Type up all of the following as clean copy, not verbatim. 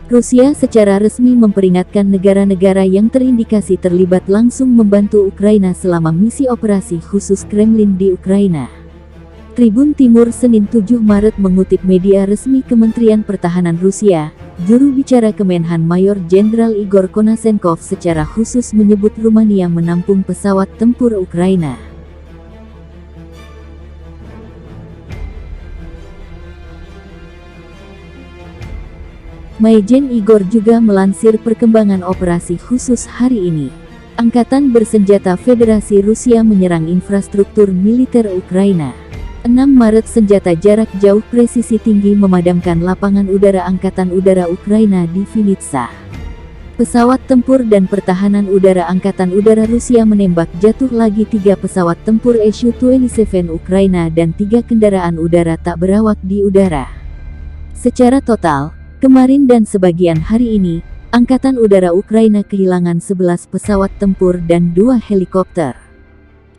Rusia secara resmi memperingatkan negara-negara yang terindikasi terlibat langsung membantu Ukraina selama misi operasi khusus Kremlin di Ukraina. Tribun Timur Senin 7 Maret mengutip media resmi Kementerian Pertahanan Rusia, juru bicara Kemenhan Mayor Jenderal Igor Konashenkov secara khusus menyebut Rumania menampung pesawat tempur Ukraina. Majen Igor juga melansir perkembangan operasi khusus hari ini. Angkatan Bersenjata Federasi Rusia menyerang infrastruktur militer Ukraina. 6 Maret senjata jarak jauh presisi tinggi memadamkan lapangan udara Angkatan Udara Ukraina di Vinnytsia. Pesawat tempur dan pertahanan udara Angkatan Udara Rusia menembak jatuh lagi 3 pesawat tempur Su-27 Ukraina dan 3 kendaraan udara tak berawak di udara. Secara total, kemarin dan sebagian hari ini, Angkatan Udara Ukraina kehilangan 11 pesawat tempur dan 2 helikopter.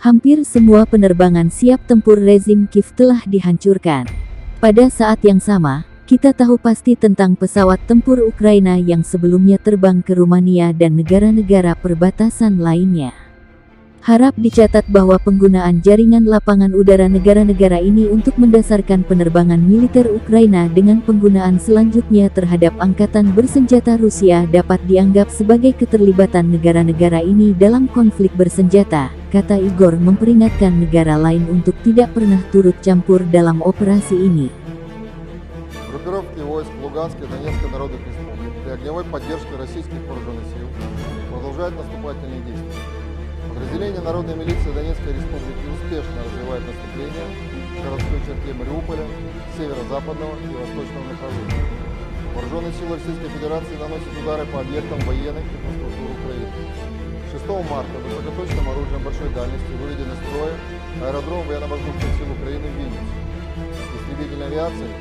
Hampir semua penerbangan siap tempur rezim Kiev telah dihancurkan. Pada saat yang sama, kita tahu pasti tentang pesawat tempur Ukraina yang sebelumnya terbang ke Rumania dan negara-negara perbatasan lainnya. Harap dicatat bahwa penggunaan jaringan lapangan udara negara-negara ini untuk mendasarkan penerbangan militer Ukraina dengan penggunaan selanjutnya terhadap angkatan bersenjata Rusia dapat dianggap sebagai keterlibatan negara-negara ini dalam konflik bersenjata, kata Igor memperingatkan negara lain untuk tidak pernah turut campur dalam operasi ini. Группировки войск Луганской и Донецкой народных республик при огневой поддержке российских вооруженных сил продолжают наступательные действия. Подразделения Народной милиции Донецкой республики успешно развивают наступление в городской черте Мариуполя, северо-западного и восточного направлений. Вооруженные силы Российской Федерации наносят удары по объектам военной инфраструктуры Украины. 6 марта высокоточным оружием большой дальности выведен из строя аэродром военно-воздушных сил Украины в Виннице. Истребительной авиацией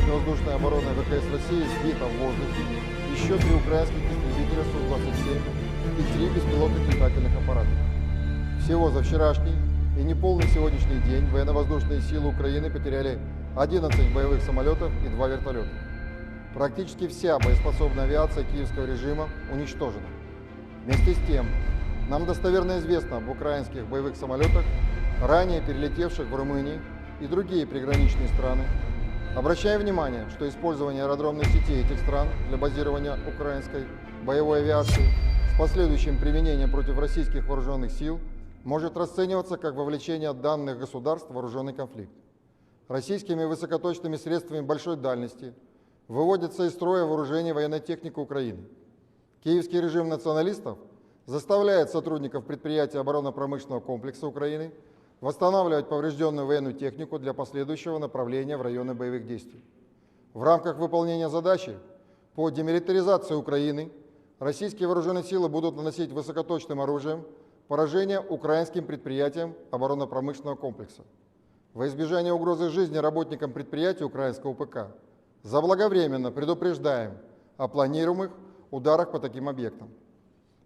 воздушная оборона ВКС России сбита в воздухе еще 3 украинских истребителя Су-27 и 3 беспилотных летательных аппарата. Всего за вчерашний и неполный сегодняшний день военно-воздушные силы Украины потеряли 11 боевых самолетов и 2 вертолета. Практически вся боеспособная авиация киевского режима уничтожена. Вместе с тем, нам достоверно известно об украинских боевых самолетах, ранее перелетевших в Румынию и другие приграничные страны. Обращаем внимание, что использование аэродромной сети этих стран для базирования украинской боевой авиации с последующим применением против российских вооруженных сил может расцениваться как вовлечение данных государств в вооруженный конфликт. Российскими высокоточными средствами большой дальности выводится из строя вооружение военной техники Украины. Киевский режим националистов заставляет сотрудников предприятий оборонно-промышленного комплекса Украины восстанавливать поврежденную военную технику для последующего направления в районы боевых действий. В рамках выполнения задачи по демилитаризации Украины российские вооруженные силы будут наносить высокоточным оружием поражение украинским предприятиям оборонно-промышленного комплекса. Во избежание угрозы жизни работникам предприятий украинского УПК заблаговременно предупреждаем о планируемых ударах по таким объектам.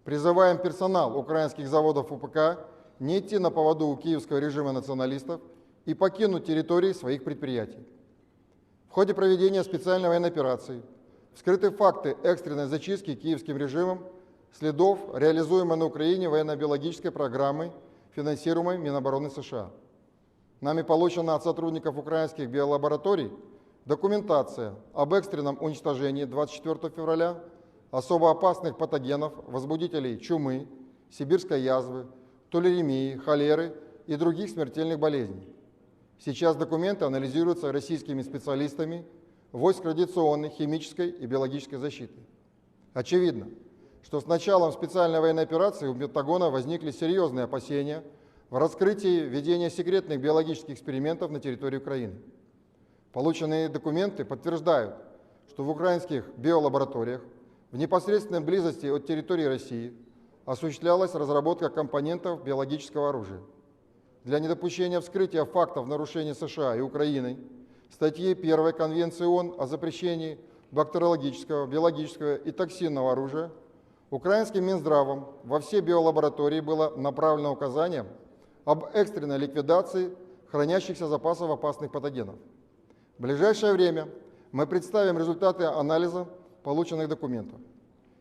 Призываем персонал украинских заводов УПК не идти на поводу у киевского режима националистов и покинуть территории своих предприятий. В ходе проведения специальной военной операции вскрыты факты экстренной зачистки киевским режимом следов реализуемой на Украине военно-биологической программы, финансируемой Минобороны США. Нами получена от сотрудников украинских биолабораторий документация об экстренном уничтожении 24 февраля особо опасных патогенов, возбудителей чумы, сибирской язвы, тулеремии, холеры и других смертельных болезней. Сейчас документы анализируются российскими специалистами войск радиационной, химической и биологической защиты. Очевидно, что с началом специальной военной операции у Пентагона возникли серьезные опасения в раскрытии ведения секретных биологических экспериментов на территории Украины. Полученные документы подтверждают, что в украинских биолабораториях в непосредственной близости от территории России осуществлялась разработка компонентов биологического оружия. Для недопущения вскрытия фактов нарушений США и Украины статьи 1 Конвенции ООН о запрещении бактериологического, биологического и токсинного оружия украинским Минздравом во все биолаборатории было направлено указание об экстренной ликвидации хранящихся запасов опасных патогенов. В ближайшее время мы представим результаты анализа полученных документов.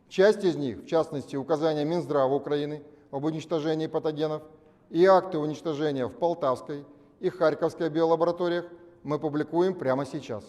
Часть из них, в частности, указания Минздрава Украины об уничтожении патогенов и акты уничтожения в Полтавской и Харьковской биолабораториях, мы публикуем прямо сейчас.